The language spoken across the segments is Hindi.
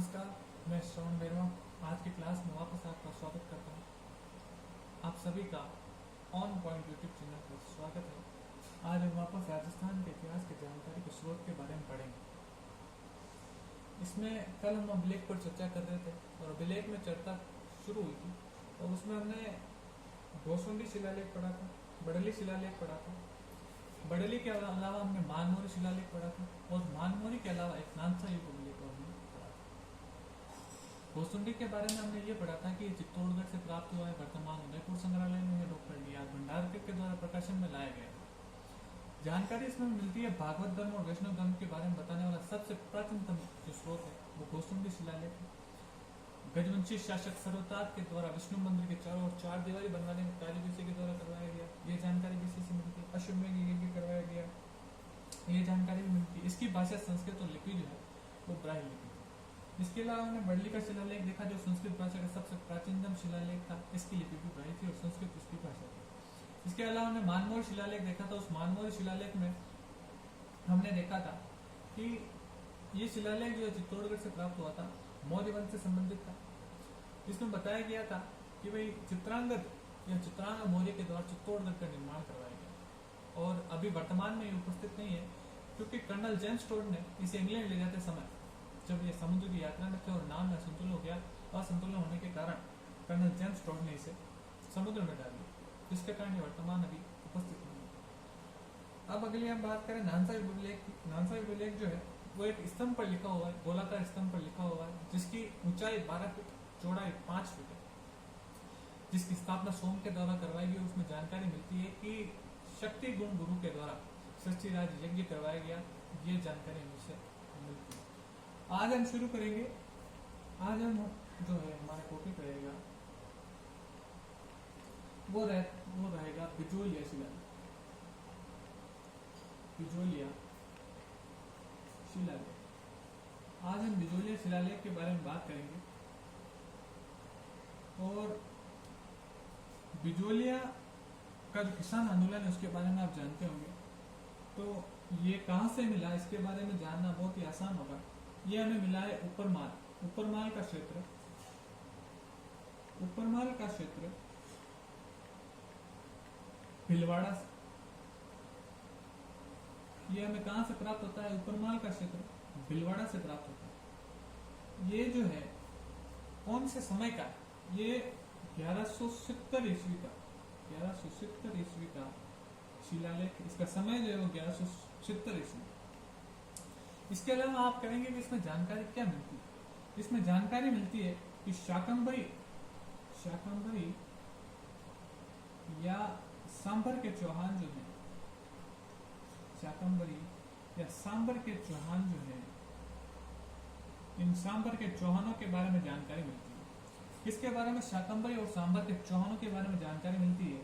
नमस्कार, मैं श्रवण बेरवा आज की क्लास में वापस आपका स्वागत करता हूँ। आप सभी का ऑन पॉइंट यूट्यूब चैनल पर स्वागत है। आज हम वापस राजस्थान के इतिहास की जानकारी के स्रोत के बारे में पढ़ेंगे। इसमें कल हम अभिलेख पर चर्चा कर रहे थे और अभिलेख में चर्चा शुरू हुई थी और उसमें हमने गोसुंडी शिलालेख पढ़ा था, बड़ली शिलालेख पढ़ा था। बड़ली के अलावा हमने मानमोरी शिलालेख पढ़ा था और मानमोरी के अलावा एक नानसा युग अभिलेख को हमने पढ़ा था। गोसुंडी के बारे में हमने ये पढ़ा था कि चित्तौड़गढ़ से प्राप्त हुआ है, वर्तमान उदयपुर संग्रहालय में डॉक्टर डी आर भंडारकर के द्वारा प्रकाशन में लाया गया है। जानकारी इसमें मिलती है भागवत धर्म और वैष्णव धर्म के बारे में बताने वाला सबसे प्राचीनतम जो स्रोत है वो गोसुंडी शिलालेख है। गजवंशी शासक सर्वताप के द्वारा विष्णु मंदिर के चारों ओर 4 दीवारी बनवाने का कार्य विषय के द्वारा करवाया गया, ये जानकारी विषय से मिलती है। अश्वमेध यज्ञ भी करवाया गया, ये जानकारी भी मिलती है। इसकी भाषा संस्कृत और लिपि जो है वो ब्राह्मी लिपि है। इसके अलावा हमने बड़ली का शिलालेख देखा जो संस्कृत भाषा का सबसे प्राचीनतम शिलालेख था। इसकी लिपि भी ब्राह्मी थी और संस्कृत इसकी भाषा थी। इसके अलावा हमने मानमोर शिलालेख देखा था। उस मानमोर शिलालेख में हमने देखा था कि ये शिलालेख जो चित्तौड़गढ़ से प्राप्त हुआ था मौर्य वंश से संबंधित था। इसमें बताया गया था कि भाई चित्रांगद या चित्रांग मौर्य के द्वारा चित्तौड़गढ़ का निर्माण करवाया गया और अभी वर्तमान में ये उपस्थित नहीं है क्योंकि कर्नल जेम्स टोड ने इसे इंग्लैंड ले जाते समय जब ये समुद्र की यात्रा में थे और नाम में असंतुलन हो गया, असंतुलन होने के कारण कर्नल जेम्स टोड ने इसे समुद्र में डाल दिया, जिसके कारण ये वर्तमान अभी उपस्थित नहीं है। अब अगली हम बात करें नानसा अभिलेख की। नानसा अभिलेख जो है वो एक स्तंभ पर लिखा हुआ है, गोलाकार स्तंभ पर लिखा हुआ है जिसकी ऊंचाई 12 फीट, चौड़ाई 5 फीट है, जिसकी स्थापना सोम के द्वारा करवाई गई। उसमें जानकारी मिलती है कि शक्ति गुण गुरु के द्वारा सृष्टिराज यज्ञ करवाया गया, ये जानकारी हमसे मिलती है। आज हम शुरू करेंगे। आज हम जो है हमारा टॉपिक रहेगा वो रहेगा बिजोलिया शिलालेख। बिजोलिया शिलालेख। आज हम बिजोलिया शिलालेख के बारे में बात करेंगे और बिजोलिया का जो किसान आंदोलन है उसके बारे में आप जानते होंगे। तो ये कहां से मिला, इसके बारे में जानना बहुत ही आसान होगा। ये हमें मिला है उपरमाल का क्षेत्र। उपरमाल का क्षेत्र भीलवाड़ा से। ये हमें कहां से प्राप्त होता है? उपरमाल का क्षेत्र भीलवाड़ा से प्राप्त होता है। ये जो है कौन से समय का? ये 1170 ईस्वी का, 1170 ईस्वी का शिलालेख। इसका समय जो है वो 1170 ईस्वी। इसके अलावा आप कहेंगे कि इसमें जानकारी क्या मिलती है? इसमें जानकारी मिलती है कि शाकंभरी या सांबर के चौहान जो है, शाकंभरी या सांबर के चौहान जो है, इन सांबर के चौहानों के बारे में जानकारी मिलती है। किसके बारे में? शाकंभरी और सांबर के चौहानों के बारे में जानकारी मिलती है।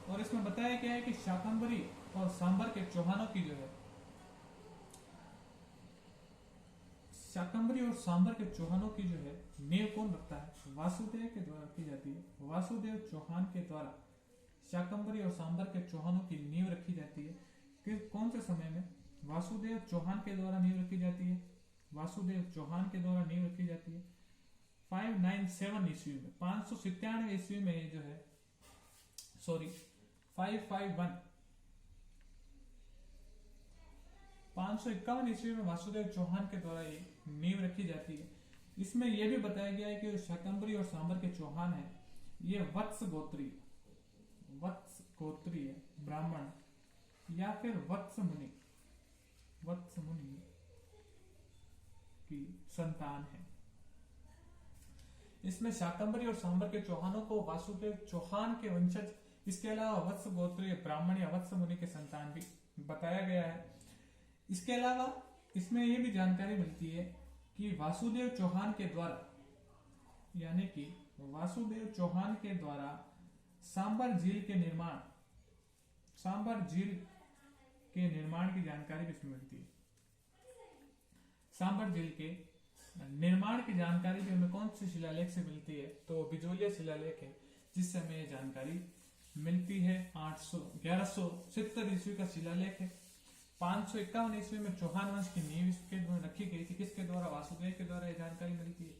और इसमें बताया गया है कि शाकंभरी और सांबर के चौहानों की जो है, शाकंभरी और सांबर के चौहानों की जो है नींव कौन रखता है? वासुदेव के द्वारा रखी जाती है। वासुदेव चौहान के द्वारा शाकंभरी और सांबर के चौहानों की नींव रखी जाती है। किस कौन से समय में? वासुदेव चौहान के द्वारा नींव रखी जाती है। वासुदेव चौहान के द्वारा नींव रखी जाती है 597 ईस्वी में, 597 ईस्वी में ये जो है, सॉरी 551 ईस्वी में वासुदेव चौहान के द्वारा ये नींव रखी जाती है। इसमें यह भी बताया गया है कि शाकंभरी और सांबर के चौहान है ये वत्स गोत्रीय ब्राह्मण या फिर वत्स मुनि की संतान है। इसमें शाकंभरी और सांबर के चौहानों को वासुदेव चौहान के वंशज, इसके अलावा वत्स गोत्रीय ब्राह्मण या वत्स मुनि के संतान भी बताया गया है। इसके अलावा इसमें यह भी जानकारी मिलती है कि वासुदेव चौहान के द्वारा, यानी कि वासुदेव चौहान के द्वारा सांबर झील के निर्माण की जानकारी भी इसमें मिलती है। सांबर झील के निर्माण की जानकारी भी हमें कौन से शिलालेख से मिलती है? तो बिजोलिया शिलालेख है जिससे हमें यह जानकारी मिलती है। 1170 ईस्वी का शिलालेख है। 551 ईस्वी में चौहान वंश की नींव इसके रखी रखी गई थी, किसके द्वारा? वासुदेव के द्वारा ये जानकारी मिलती है।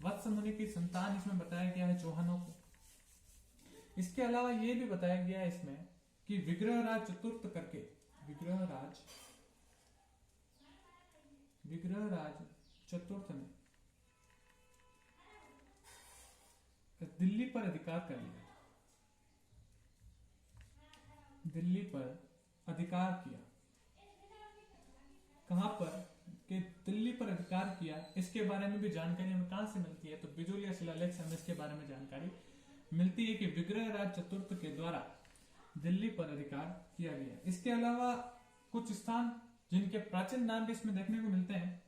वत्स मुनि की संतान इसमें बताया गया है चौहानों को। इसके अलावा ये भी बताया गया है इसमें कि विग्रहराज चतुर्थ करके, विग्रहराज चतुर्थ ने दिल्ली पर अधिकार कर लिया, दिल्ली पर अधिकार किया। कहां पर? कि दिल्ली पर अधिकार किया। इसके बारे में भी जानकारी हमें कहां से मिलती है? तो बिजोलिया शिलालेख से हमें इसके बारे में जानकारी मिलती है कि विग्रहराज चतुर्थ के द्वारा दिल्ली पर अधिकार किया गया। इसके अलावा कुछ स्थान जिनके प्राचीन नाम भी इसमें देखने को मिलते हैं,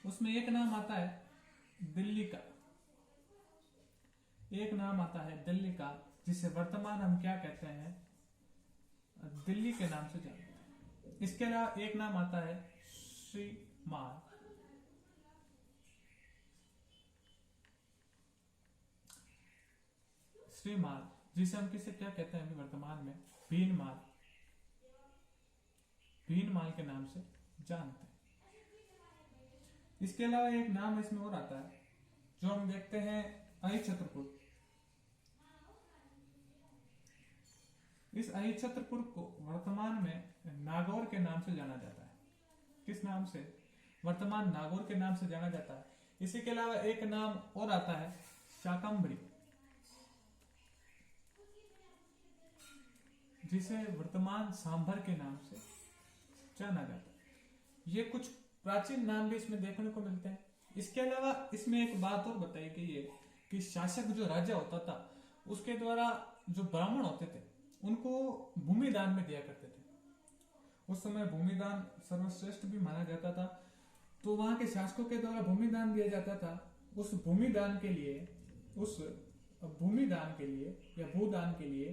उसमें एक नाम आता है दिल्ली का, एक नाम आता है दिल्ली का, जिसे वर्तमान हम क्या कहते हैं? दिल्ली के नाम से जानते हैं। इसके अलावा एक नाम आता है श्रीमाल, श्रीमाल, जिसे हम किसे क्या कहते हैं अभी वर्तमान में? भीनमाल, भीनमाल के नाम से जानते हैं। इसके अलावा एक नाम इसमें और आता है जो हम देखते हैं अहिछत्रपुर। इस अहिछत्रपुर को वर्तमान में नागौर के नाम से जाना जाता है। किस नाम से? वर्तमान नागौर के नाम से जाना जाता है। इसी के अलावा एक नाम और आता है शाकंभरी, जिसे वर्तमान सांभर के नाम से जाना जाता है। ये कुछ प्राचीन नाम भी इसमें देखने को मिलते हैं। इसके अलावा इसमें एक बात और बताई गई है कि शासक जो राजा होता था उसके द्वारा जो ब्राह्मण होते थे उनको भूमि दान में दिया करते थे। उस समय भूमि दान सर्वश्रेष्ठ भी माना जाता था, तो वहां के शासकों के द्वारा भूमि दान दिया जाता था। उस भूमि दान के लिए या भूदान के लिए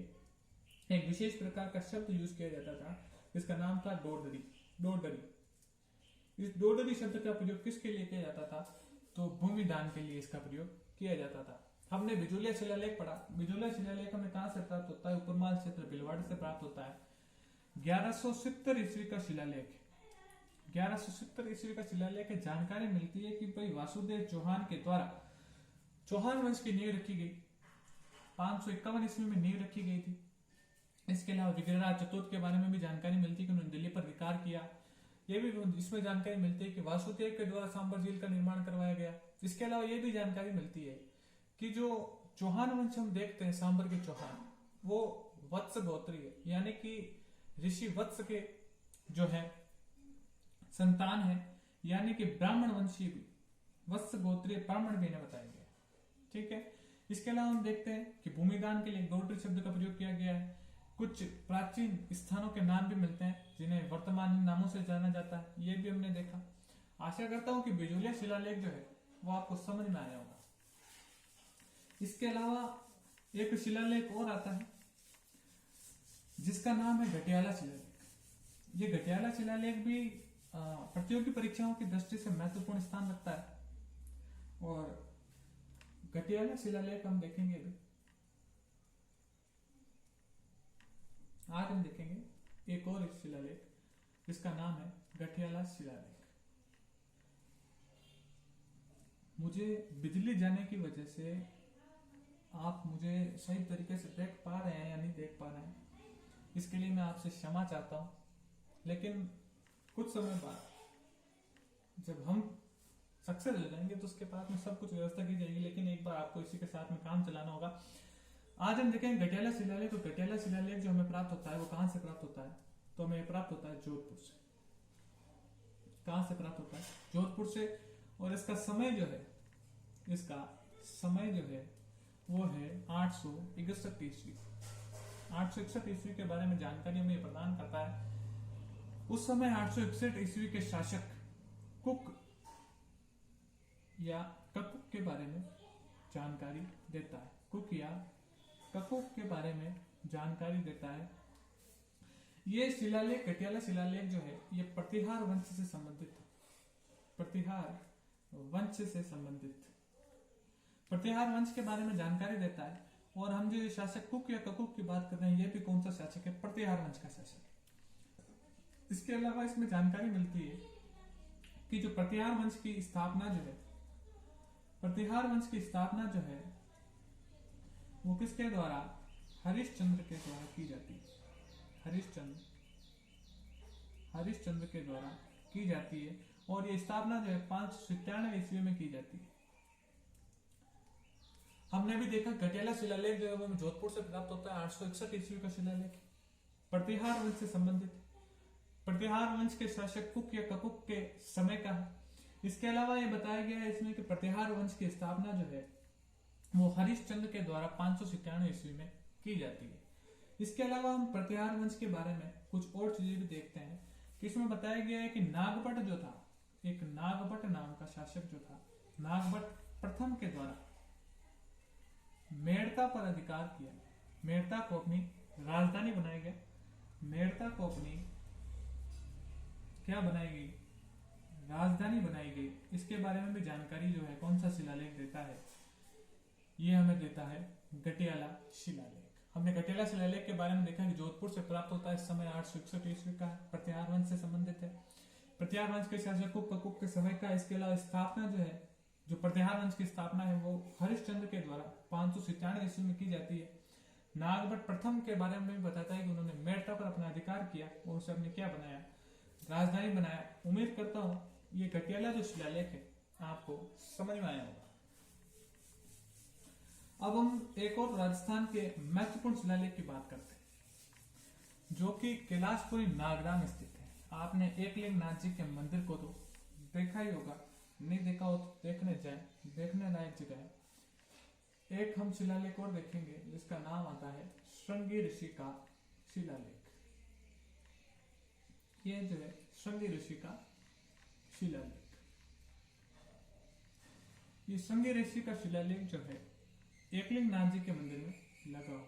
एक विशेष प्रकार का शब्द यूज किया जाता था, जिसका नाम था डोडरी। इस डोडरी शब्द का प्रयोग किसके लिए किया जाता था? तो भूमि दान के लिए इसका प्रयोग किया जाता था। हमने बिजोलिया शिलालेख पढ़ा। बिजोलिया शिलालेख हमें कहां से प्राप्त होता है? उपरमाल क्षेत्र भिलवाड़ा से प्राप्त होता है। 1170 ईस्वी का शिलालेख, 1170 ईस्वी का शिलालेख है। जानकारी मिलती है कि भाई वासुदेव चौहान के द्वारा चौहान वंश की नींव रखी गई। 551 ईस्वी में नींव रखी गई थी। इसके अलावा विग्रहराज चतुर्थ के बारे में भी जानकारी मिलती है कि उन्होंने दिल्ली पर अधिकार किया। ये भी इसमें जानकारी मिलती है कि वासुदेव के द्वारा सांबर झील का निर्माण करवाया गया। इसके अलावा ये भी जानकारी मिलती है कि जो चौहान वंश हम देखते हैं, सांबर के चौहान, वो वत्स गोत्री है, यानी कि ऋषि वत्स के जो है संतान है, यानी कि ब्राह्मण वंशीय भी, वत्स गोत्रीय ब्राह्मण भी इन्हें बताया गया। ठीक है। इसके अलावा हम देखते हैं कि भूमिदान के लिए डोडरी शब्द का प्रयोग किया गया है। कुछ प्राचीन स्थानों के नाम भी मिलते हैं जिन्हें वर्तमान नामों से जाना जाता है, ये भी हमने देखा। आशा करता हूं कि बिजोलिया शिलालेख जो है वो आपको समझ में आया होगा। इसके अलावा एक शिलालेख और आता है जिसका नाम है घटियाला शिलालेख। ये घटियाला शिलालेख भी प्रतियोगी परीक्षाओं की दृष्टि से महत्वपूर्ण स्थान रखता है। और घटियाला शिलालेख हम देखेंगे अभी। आज हम देखेंगे एक और शिलालेख जिसका नाम है घटियाला शिलालेख। मुझे बिजली जाने की वजह से आप मुझे सही तरीके से देख पा रहे हैं या नहीं देख पा रहे हैं, इसके लिए मैं आपसे क्षमा चाहता हूं। लेकिन कुछ समय बाद जब हम सक्सेस हो जाएंगे तो उसके बाद में सब कुछ व्यवस्था की जाएगी, लेकिन एक बार आपको इसी के साथ में काम चलाना होगा। आज हम देखेंगे घटियाला शिलालेख। तो घटियाला शिलालेख जो हमें प्राप्त होता है वो कहां से प्राप्त होता है? तो हमें प्राप्त होता है जोधपुर से। कहां से प्राप्त होता है? जोधपुर से। और इसका समय जो है वो है 861 ईस्वी। 861 ईस्वी के बारे में जानकारी हमें प्रदान करता है। उस समय 861 ईस्वी के शासक कुक या ककुक के बारे में जानकारी देता है। कुक या ककुक के बारे में जानकारी देता है। ये शिलालेख, घटियाला शिलालेख जो है ये प्रतिहार वंश से संबंधित है। प्रतिहार वंश से संबंधित, प्रतिहार वंश के बारे में जानकारी देता है। और हम जो शासक कुक या ककुक की बात कर रहे हैं, ये भी कौन सा शासक है? प्रतिहार वंश का शासक। इसके अलावा इसमें जानकारी मिलती है कि जो प्रतिहार वंश की स्थापना जो है, प्रतिहार वंश की स्थापना जो है वो किसके द्वारा, हरिश्चंद्र के द्वारा की जाती है। हरिश्चंद्र के द्वारा की जाती है और ये स्थापना जो है 597 ईस्वी में की जाती है। हमने भी देखा गटियाला शिलालेख जो है जोधपुर से प्राप्त होता है, 861 ईस्वी का शिलालेख, प्रतिहार वंश से संबंधित, प्रतिहार वंश के शासक कुक या ककुक के समय का है। इसके अलावा ये बताया गया है इसमें कि प्रतिहार वंश की स्थापना जो है वो हरिश्चंद्र के द्वारा 597 ईस्वी में की जाती है। इसके अलावा हम प्रतिहार वंश के बारे में कुछ और चीजें भी देखते हैं कि इसमें बताया गया है कि नागभट्ट जो था, एक नागभट्ट नाम का शासक जो था, नागभट्ट प्रथम के द्वारा मेड़ता पर अधिकार किया। मेड़ता को अपनी राजधानी बनाया गया। मेड़ता को अपनी क्या बनाई गई, राजधानी बनाई गई। इसके बारे में भी जानकारी जो है कौन सा शिलालेख देता है, ये हमें देता है गटियाला शिलालेख। हमने गटियाला शिलालेख के बारे में देखा कि जोधपुर से प्राप्त होता है, इस समय 861 ईस्वी का, प्रतिहार वंश से संबंधित है। प्रतिहार वंश के शासक कुक ककुक के समय का। इसके अलावा स्थापना जो है, जो प्रतिहार वंश की स्थापना है वो हरिश्चंद्र के द्वारा 597 ईस्वी में की जाती है। नागभट्ट प्रथम के बारे में भी बताता है कि उन्होंने मेड़ता पर अपना अधिकार किया और उसे अपने क्या बनाया, राजधानी बनाया। उम्मीद करता हूं ये गटियाला जो शिलालेख है आपको समझ में आया होगा। अब हम एक और राजस्थान के महत्वपूर्ण शिलालेख की बात करते हैं जो कि कैलाशपुरी नागदा में स्थित है। आपने एकलिंग नाथ जी के मंदिर को तो देखा ही होगा, नहीं देखा हो तो देखने लायक जगह है। एक हम शिलालेख और देखेंगे जिसका नाम आता है श्रृंगी ऋषि का शिलालेख। ये जो है श्रृंगी ऋषि का शिलालेख, ये श्रृंगी ऋषि का शिलालेख जो है एकलिंग नाथ जी के मंदिर में लगा हुआ।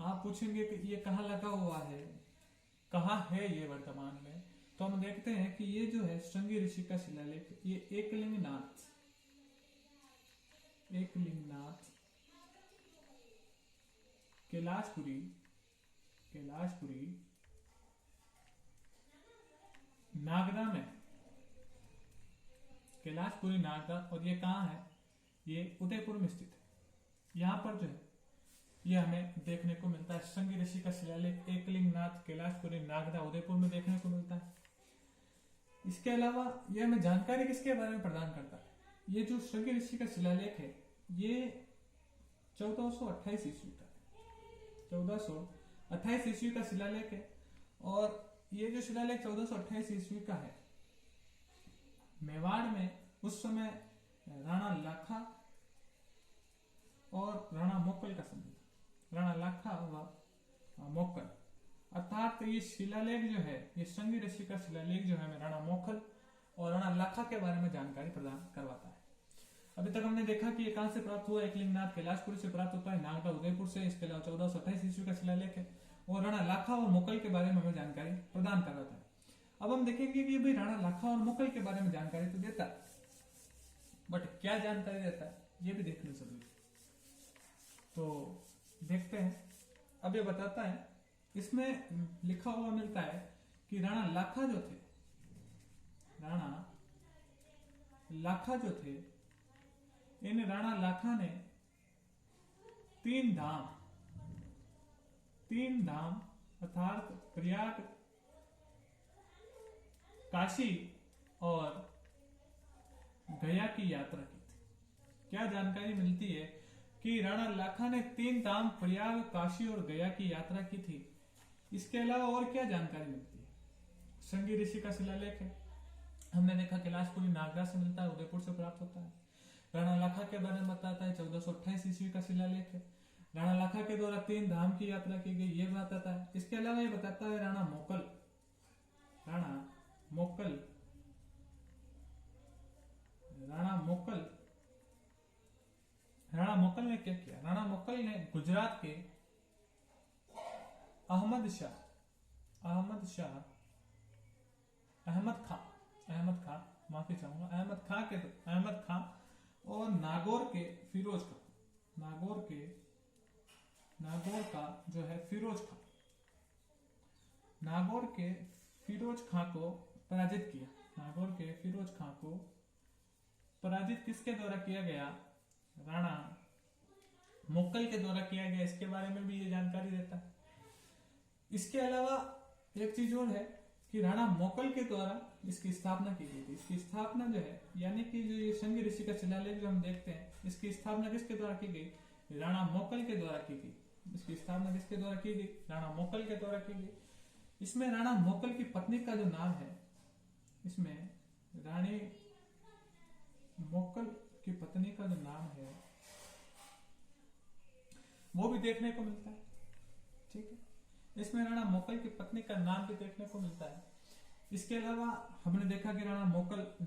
आप पूछेंगे कि ये कहाँ लगा हुआ है, कहाँ है ये वर्तमान में, तो हम देखते हैं कि ये जो है श्रृंगी ऋषि का शिलालेख, ये एकलिंग नाथ कैलाशपुरी नागदा में, कैलाशपुरी नागदा, और ये कहाँ है, ये उदयपुर में स्थित है। यहाँ पर जो है ये हमें देखने को मिलता है। श्रृंगी ऋषि का शिलालेख एकलिंग नाथ कैलाशपुरी नागदा उदयपुर में देखने को मिलता है। इसके अलावा ये हमें जानकारी किसके बारे में प्रदान करता है, ये जो श्रृंगी ऋषि का शिलालेख है ये 1428 ईस्वी का, 1428 ईस्वी का शिलालेख है। और ये जो शिलालेख 1428 ईस्वी का है, मेवाड़ में उस समय राणा लाखा और राणा मोक्कल का संबंध, राणा लाखा व मोक्कल, अर्थात ये शिलालेख जो है, ये श्रृंगी ऋषि का शिलालेख जो है हमें राणा मोक्कल और राणा लाखा के बारे में जानकारी प्रदान करवाता है। अभी तक हमने देखा कि ये कहां से प्राप्त हुआ, एकलिंगनाथ कैलाशपुरी से प्राप्त होता है, नागदा उदयपुर से। इसके अलावा 1428 ईस्वी का शिलालेख है और राणा लाखा और मोक्कल के बारे में हमें जानकारी प्रदान करवाता है। अब हम देखेंगे कि भाई राणा लाखा और मोक्कल के बारे में जानकारी तो देता है, बट क्या जानकारी देता है ये भी देखना जरूरी है। तो देखते हैं। अब ये बताता है, इसमें लिखा हुआ मिलता है कि राणा लाखा जो थे, इन राणा लाखा ने तीन धाम अर्थात प्रयाग, काशी और गया की यात्रा की थी। क्या जानकारी मिलती है कि राणा लाखा ने 3 धाम प्रयाग, काशी और गया की यात्रा की थी। इसके अलावा और क्या जानकारी मिलती है, श्रृंगी ऋषि का शिलालेख है, हमने देखा कैलाशपुरी नागदा से मिलता है, उदयपुर से प्राप्त होता है। राणा लाखा के बारे में बताता है, 1428 ईस्वी का शिलालेख है। राणा लाखा के द्वारा 3 धाम की यात्रा की गई, ये बताता है। इसके अलावा ये बताता है राणा मोक्कल ने क्या किया। राणा मोक्कल ने गुजरात के अहमद खां और नागौर के फिरोज खां को पराजित किया। नागौर के फिरोज खां को पराजित किसके द्वारा किया गया? राणा मोक्कल के द्वारा किया गया। इसके बारे में भी ये जानकारी देता है। इसके अलावा एक चीज और है कि राणा मोक्कल के द्वारा इसकी स्थापना की गई थी। इसकी स्थापना जो है, यानी कि जो ये संघ ऋषि का शिलालेख जो हम देखते हैं, इसकी स्थापना किसके द्वारा की गई? राणा मोक्कल के द्वारा की गई। इसकी स्थापना किसके द्वारा की गई? राणा मोक्कल के द्वारा की गई। इसमें राणा मोक्कल की पत्नी का जो नाम है, इसमें रानी मोक्कल की पत्नी का जो नाम है वो भी देखने को मिलता है। ठीक है, इसमें राणा मोक्कल की पत्नी का नाम भी देखने को मिलता है। इसके अलावा हमने देखा कि राणा मोक्कल